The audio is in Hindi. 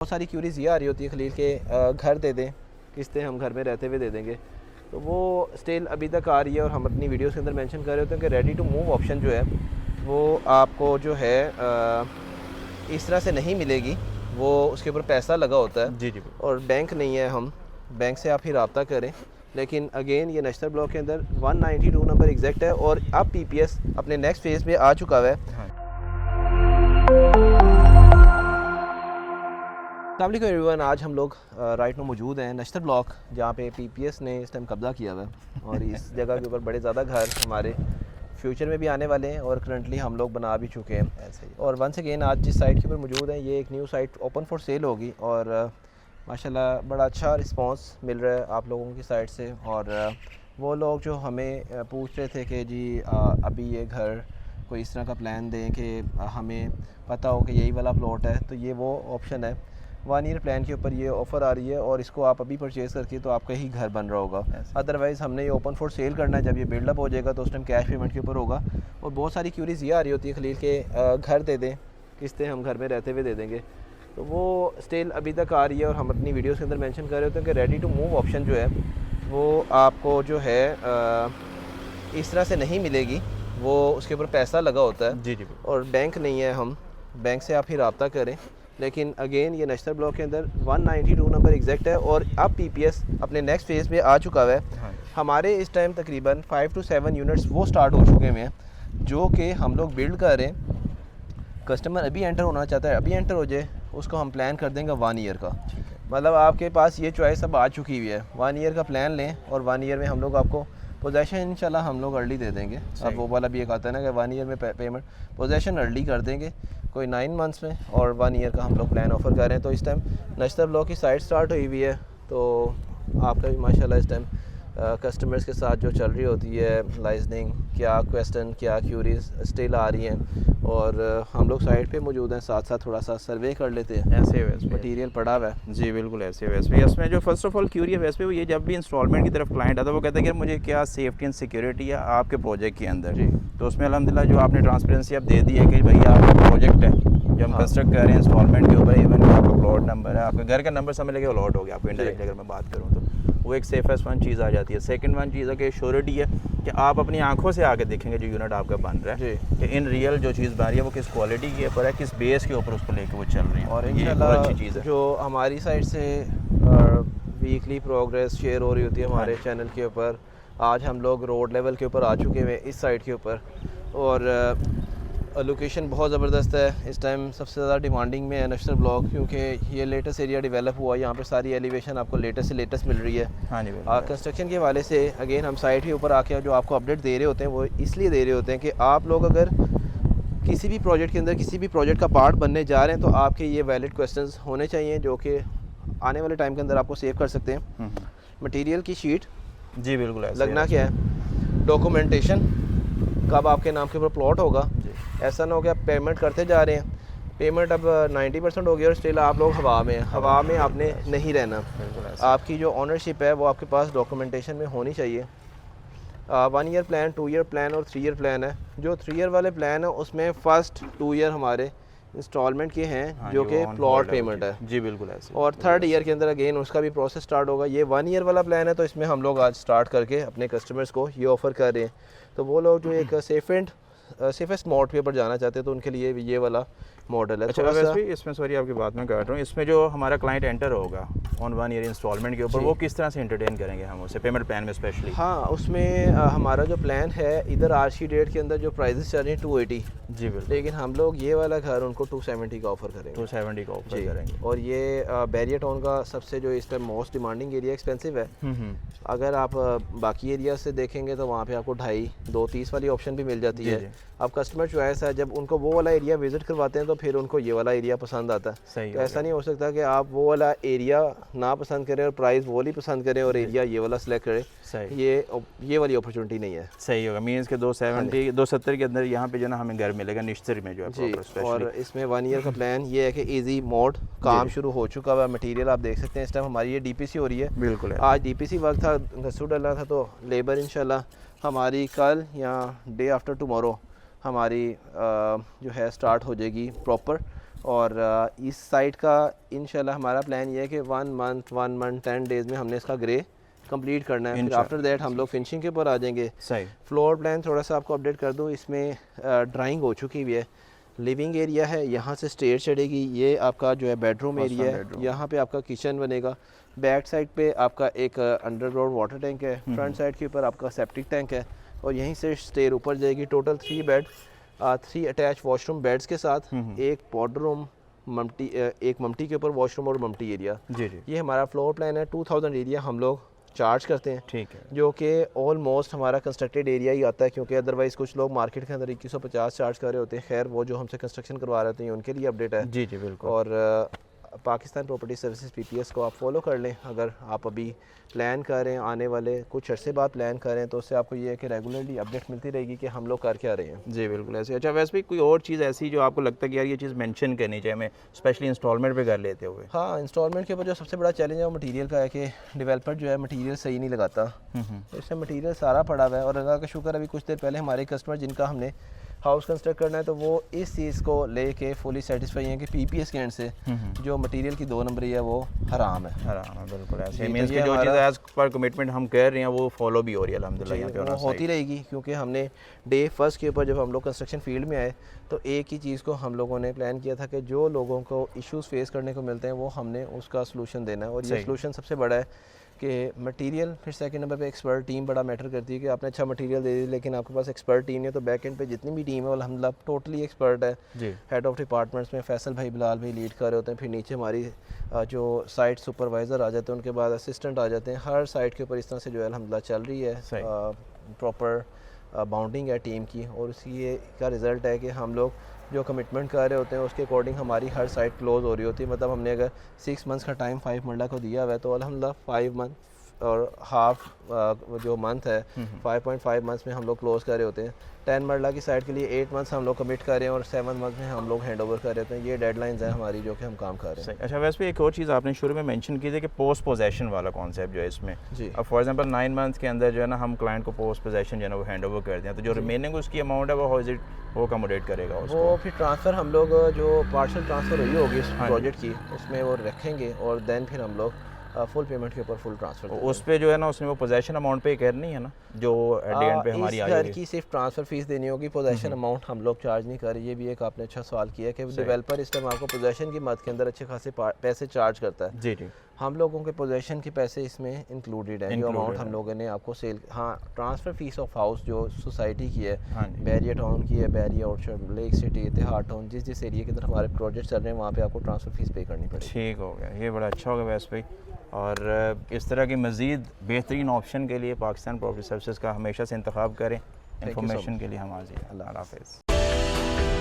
बहुत सारी क्यूरीज ये आ रही होती है खलील के घर दे दें, किस्तें हम घर में रहते हुए दे देंगे, तो वो स्टिल अभी तक आ रही है और हम अपनी वीडियोस के अंदर मेंशन कर रहे होते हैं कि रेडी टू मूव ऑप्शन जो है वो आपको जो है इस तरह से नहीं मिलेगी। वो उसके ऊपर पैसा लगा होता है जी जी। और बैंक नहीं है, हम बैंक से आप ही रब्ता करें। लेकिन अगेन ये नश्तर ब्लॉक के अंदर 192 नंबर एग्जैक्ट है और अब पीपीएस अपने नेक्स्ट फेज़ पे आ चुका है। अस्सलाम एवरीवन, आज हम लोग राइट में मौजूद हैं नश्तर ब्लॉक, जहाँ पे पीपीएस ने इस टाइम कब्ज़ा किया हुआ है और इस जगह के ऊपर बड़े ज़्यादा घर हमारे फ्यूचर में भी आने वाले हैं और करंटली हम लोग बना भी चुके हैं ऐसे ही। और वंस अगेन आज जिस साइट के ऊपर मौजूद हैं ये एक new site open for sale होगी और माशाल्लाह बड़ा अच्छा रिस्पांस मिल रहा है आप लोगों की साइड से। और वो लोग जो हमें पूछ रहे थे कि जी अभी ये घर कोई इस तरह का प्लान दें कि हमें पता हो कि यही वाला प्लॉट है, तो ये वो ऑप्शन है। 1 ईयर प्लान के ऊपर ये ऑफ़र आ रही है और इसको आप अभी परचेज़ करके तो आपका ही घर बन रहा होगा। अदरवाइज़ हमने ये ओपन फॉर सेल करना है, जब ये बिल्डअप हो जाएगा तो उस टाइम कैश पेमेंट के ऊपर होगा। और बहुत सारी क्यूरीज ये आ रही होती है खलील के घर दे दें, किस्तें हम घर में रहते हुए दे देंगे, तो वो स्टिल अभी तक आ रही है और हम अपनी वीडियोस के अंदर मेंशन कर रहे होते हैं कि रेडी टू मूव ऑप्शन जो है वो आपको जो है इस तरह से नहीं मिलेगी। वो उसके ऊपर पैसा लगा होता है जी जी। और बैंक नहीं है, हम बैंक से आप ही रब्ता करें। लेकिन अगेन ये नश्तर ब्लॉक के अंदर 192 नंबर एग्जैक्ट है और अब पीपीएस अपने नेक्स्ट फेज़ पे आ चुका है। हमारे इस टाइम तकरीबन 5 to 7 यूनिट्स वो स्टार्ट हो चुके हैं जो कि हम लोग बिल्ड कर रहे हैं। कस्टमर अभी एंटर होना चाहता है, अभी एंटर हो जाए, उसको हम प्लान कर देंगे 1 ईयर का। मतलब आपके पास ये चॉइस अब आ चुकी हुई है, 1 ईयर का प्लान लें और 1 ईयर में हम लोग आपको पोजेशन इंशाल्लाह हम लोग अर्ली दे देंगे। अब वो वाला भी एक आता है ना कि 1 ईयर में पेमेंट पोजेशन अर्ली कर देंगे कोई 9 मंथ्स में, और 1 ईयर का हम लोग प्लान ऑफ़र कर रहे हैं। तो इस टाइम नश्तर ब्लॉक की साइट स्टार्ट हुई हुई है, तो आपका भी माशाल्लाह इस टाइम कस्टमर्स के साथ जो चल रही होती है लाइजनिंग, क्या क्वेश्चन क्या क्यूरीज स्टिल आ रही हैं और हम लोग साइट पे मौजूद हैं, साथ साथ थोड़ा सा सर्वे कर लेते हैं। ऐसे वैसे मटीरियल पड़ा हुआ है जी बिल्कुल ऐसे वैसे इसमें जो फर्स्ट ऑफ ऑल क्यूरी है वैसे वो ये, जब भी इंस्टॉलमेंट की तरफ क्लाइंट आता है वो कहता है कि मुझे क्या सेफ्टी एंड सिक्योरिटी है आपके प्रोजेक्ट के अंदर जी। तो उसमें अल्हम्दुलिल्लाह जो आपने ट्रांसपेरेंसी अब दे दी है कि भाई आपका प्रोजेक्ट है जो हम कंस्ट्रक्ट कर रहे हैं इंस्टॉलमेंट के ऊपर, इवन आपका प्लॉट नंबर है, आपके घर का नंबर समझ लेके अलॉट हो गया आपको इंडायरेक्टली अगर मैं बात करूँ तो वो एक सेफेस्ट वन चीज़ आ जाती है। सेकंड वन चीज़ है कि श्योरिटी है कि आप अपनी आंखों से आके देखेंगे जो यूनिट आपका बन रहा है कि इन रियल जो चीज़ बन रही है वो किस क्वालिटी के ऊपर है, किस बेस के ऊपर उसको लेके वो चल रही है। और ये बहुत अच्छी चीज़ है जो हमारी साइड से वीकली प्रोग्रेस शेयर हो रही होती है हमारे चैनल के ऊपर। आज हम लोग रोड लेवल के ऊपर आ चुके हैं इस साइड के ऊपर और लोकेशन बहुत ज़बरदस्त है। इस टाइम सबसे ज़्यादा डिमांडिंग में है नश्तर ब्लॉक, क्योंकि ये लेटेस्ट एरिया डेवलप हुआ है, यहाँ पे सारी एलिवेशन आपको लेटेस्ट से लेटेस्ट मिल रही है। हाँ जी। कंस्ट्रक्शन के हवाले से अगेन हम साइट के ऊपर आके जो आपको अपडेट दे रहे होते हैं वो इसलिए दे रहे होते हैं कि आप लोग अगर किसी भी प्रोजेक्ट के अंदर किसी भी प्रोजेक्ट का पार्ट बनने जा रहे हैं तो आपके ये वैलिड क्वेश्चंस होने चाहिए जो कि आने वाले टाइम के अंदर आपको सेव कर सकते हैं। मटेरियल की शीट जी बिल्कुल लगना क्या है, डॉक्यूमेंटेशन कब आपके नाम के ऊपर प्लॉट होगा। ऐसा ना हो कि आप पेमेंट करते जा रहे हैं, पेमेंट अब 90% हो गई और स्टिल आप लोग हवा में आपने नहीं रहना। आपकी जो ओनरशिप है वो आपके पास डॉक्यूमेंटेशन में होनी चाहिए। 1 ईयर प्लान, 2 ईयर प्लान और 3 ईयर प्लान है। जो 3 ईयर वाले प्लान है उसमें फ़र्स्ट 2 ईयर हमारे इंस्टॉलमेंट के हैं जो कि प्लॉट पेमेंट है जी बिल्कुल ऐसे। और 3rd ईयर के अंदर अगेन उसका भी प्रोसेस स्टार्ट होगा। ये 1 ईयर वाला प्लान है तो इसमें हम लोग आज स्टार्ट करके अपने कस्टमर्स को ये ऑफ़र कर रहे हैं। तो वो लोग जो एक सेफेस्ट मोड के ऊपर जाना चाहते हैं तो उनके लिए ये वाला मॉडल है। अच्छा वैसे भी इसमें सॉरी आपकी बात में काट रहा हूँ, इसमें जो हमारा क्लाइंट एंटर होगा ऑन 1 ईयर इंस्टॉलमेंट के ऊपर वो किस तरह से एंटरटेन करेंगे हम उसे पेमेंट प्लान में स्पेशली? हाँ, उसमें हमारा जो प्लान है इधर आज की डेट के अंदर जो प्राइजेस चल रही हैं 280 जी बिल्कुल, लेकिन हम लोग ये वाला घर उनको 270 का ऑफ़र करेंगे। 270 का ऑफर करेंगे। और ये बैरियर टाउन का सबसे जो इस time most demanding area expensive है। अगर आप बाकी एरिया से देखेंगे तो वहाँ पे आपको 2.5-2.30 वाली ऑप्शन भी मिल जाती है। अब कस्टमर चॉइस है, जब उनको वो वाला एरिया विजिट करवाते हैं तो फिर उनको ये वाला एरिया पसंद आता है। सही तो ऐसा नहीं हो सकता कि आप वो वाला एरिया ना पसंद करें और प्राइस वो वाली पसंद करें और एरिया ये वाला सिलेक्ट करें। सही, ये वाली अपॉर्चुनिटी नहीं है। सही होगा। मीन्स के 270 के अंदर यहाँ पे जो ना हमें घर मिलेगा निश्चित में जो है जी। और इसमें 1 ईयर का प्लान ये है कि इजी मोड काम शुरू हो चुका हुआ। मटेरियल आप देख सकते हैं इस टाइम हमारी ये डीपीसी हो रही है। बिल्कुल आज डीपीसी वर्क था, घसू डालना था, तो लेबर इंशाल्लाह हमारी कल या डे आफ्टर टुमारो हमारी जो है स्टार्ट हो जाएगी प्रॉपर। और इस साइड का इंशाल्लाह हमारा प्लान ये है कि 1 मंथ 10 डेज़ में हमने इसका ग्रे कंप्लीट करना है। फिर आफ्टर दैट हम लोग फिनिशिंग के ऊपर आ जाएंगे। सही। फ्लोर प्लान थोड़ा सा आपको अपडेट कर दूँ, इसमें ड्राइंग हो चुकी हुई है। लिविंग एरिया है, यहाँ से स्टेयर चढ़ेगी, ये आपका जो है बेडरूम एरिया है, यहाँ पे आपका किचन बनेगा। बैक साइड पे आपका एक अंडरग्राउंड वाटर टैंक है, फ्रंट साइड के ऊपर आपका सेप्टिक टैंक है और यहीं से स्टेयर ऊपर जाएगी। Total 3 bed, 3 attach washroom beds के साथ, एक पाउडर रूम, एक ममटी के ऊपर वॉशरूम और ममटी एरिया। जी जी, ये हमारा फ्लोर प्लान है। 2000 एरिया हम लोग चार्ज करते हैं, ठीक है, जो कि ऑलमोस्ट हमारा कंस्ट्रक्टेड एरिया ही आता है, क्योंकि अदरवाइज़ कुछ लोग मार्केट के अंदर 2150 चार्ज कर रहे होते हैं। खैर वो जो हमसे कंस्ट्रक्शन करवा रहे हैं उनके लिए अपडेट है। जी जी बिल्कुल। और पाकिस्तान प्रॉपर्टी सर्विसेज PPS को आप फॉलो कर लें। अगर आप अभी प्लान कर रहे हैं, आने वाले कुछ अर्से बाद प्लान कर रहे हैं, तो उससे आपको ये है कि रेगुलरली अपडेट मिलती रहेगी कि हम लोग कर क्या रहे हैं। जी बिल्कुल ऐसे। अच्छा वैसे भी कोई और चीज़ ऐसी जो आपको लगता है कि यार ये चीज़ मेंशन करनी चाहिए हमें, स्पेशली इंस्टॉलमेंट पे कर लेते हुए? हाँ, इंस्टॉलमेंट के ऊपर जो सबसे बड़ा चैलेंज है वो मटीरियल का है कि डेवलपर जो है मटीरियल सही नहीं लगाता। तो इसमें मटीरियल सारा पड़ा हुआ है और अल्लाह का शुक्र अभी कुछ देर पहले हमारे कस्टमर जिनका हमने हाउस कंस्ट्रक्ट करना है, तो वो इस चीज़ को लेके फुली सेटिस्फाई हैं कि PPS के एंड से जो मटीरियल की 2 नंबरी है वो हराम है। हराम है, बिल्कुल ऐसे। जी, मींस तो कि ये जो चीज़ हमारा- एज पर कमिटमेंट हम कर रहे हैं वो फॉलो भी हो रही है अल्हम्दुलिल्लाह यहाँ पे। वो और होती रहेगी, क्योंकि हमने डे फर्स्ट के ऊपर जब हम लोग कंस्ट्रक्शन फील्ड में आए तो एक ही चीज़ को हम लोगों ने प्लान किया था कि जो लोगों को इश्यूज़ फेस करने को मिलते हैं वो हमने उसका सलूशन देना है। और ये सलूशन सबसे बड़ा है कि मटेरियल। फिर सेकंड नंबर पे एक्सपर्ट टीम बड़ा मैटर करती है कि आपने अच्छा मटेरियल दे दी लेकिन आपके पास एक्सपर्ट टीम है, तो बैक एंड पे जितनी भी टीम है वो अल्हम्दुलिल्लाह टोटली एक्सपर्ट है। जी, हेड ऑफ डिपार्टमेंट्स में फैसल भाई, बिलाल भाई लीड कर रहे होते हैं। फिर नीचे हमारी जो साइट सुपरवाइज़र आ जाते हैं, उनके बाद असिस्टेंट आ जाते हैं। हर साइट के ऊपर इस तरह से जो है अल्हम्दुलिल्लाह चल रही है। प्रॉपर बाउंडिंग है टीम की और उसी ये का रिज़ल्ट है कि हम लोग जो कमिटमेंट कर रहे होते हैं उसके अकॉर्डिंग हमारी हर साइट क्लोज़ हो रही होती है। मतलब हमने अगर 6 मंथ्स का टाइम 5 मरला को दिया हुआ है, तो अल्हम्दुलिल्लाह 5 मंथ और हाफ जो मंथ है 5.5 मंथ्स में हम लोग क्लोज़ कर रहे होते हैं। 10 मरला की साइड के लिए 8 मंथ्स हम लोग कमिट कर रहे हैं और 7 मंथ में हम लोग हैंड ओवर कर रहे होते हैं। ये डेडलाइंस हैं हमारी जो कि हम काम कर रहे हैं। अच्छा वैसे भी एक और चीज़ आपने शुरू में मेंशन की थी कि पोस्ट पोजेशन वाला कॉन्सेप्ट जो है इसमें जी। अब फॉर एग्जांपल 9 मंथ्स के अंदर जो है ना हम क्लाइंट को पोस्ट पोजेशन जो है ना वो हैंड ओवर कर दें, तो जो रिमेनिंग उसकी अमाउंट है वो हाउ इज इट वो अकोमोडेट करेगा उसको? वो फिर ट्रांसफ़र हम लोग जो पार्शल ट्रांसफ़र हुई होगी इस प्रोजेक्ट की उसमें वो रखेंगे और देन फिर हम लोग फुल पेमेंट के ऊपर फुल ट्रांसफ़र उस पे जो है ना उसने वो पोजेशन अमाउंट पे करनी है ना जो एट द एंड पे हमारी इस आई घर होगी? की सिर्फ ट्रांसफ़र फीस देनी होगी, पोजेशन अमाउंट हम लोग चार्ज नहीं कर रहे। ये भी एक आपने अच्छा सवाल किया कि डेवलपर इस टाइम आपको पोजेशन की मद के अंदर अच्छे खासे पैसे चार्ज करता है। जी जी, हम लोगों के पोजेशन के पैसे इसमें इंक्लूडेड है। जो अमाउंट हम लोगों ने आपको सेल, हाँ, ट्रांसफ़र फीस ऑफ हाउस जो सोसाइटी की है, हाँ जी, बैरिया टाउन की है, बैरिया आउटशर्ट, लेक सिटी, इतिहाद टाउन, जिस एरिया के अंदर हमारे प्रोजेक्ट चल रहे हैं वहाँ पे आपको ट्रांसफ़र फीस पे करनी पड़ेगी। ठीक हो गया, ये बड़ा अच्छा होगा वैसे भाई। और इस तरह की मज़ीद बेहतरीन ऑप्शन के लिए पाकिस्तान प्रॉपर्टी सर्विसेज का हमेशा से इंतखाब करें। इन्फॉर्मेशन के लिए हम हाजिर हैं। अल्लाह हाफ़िज़।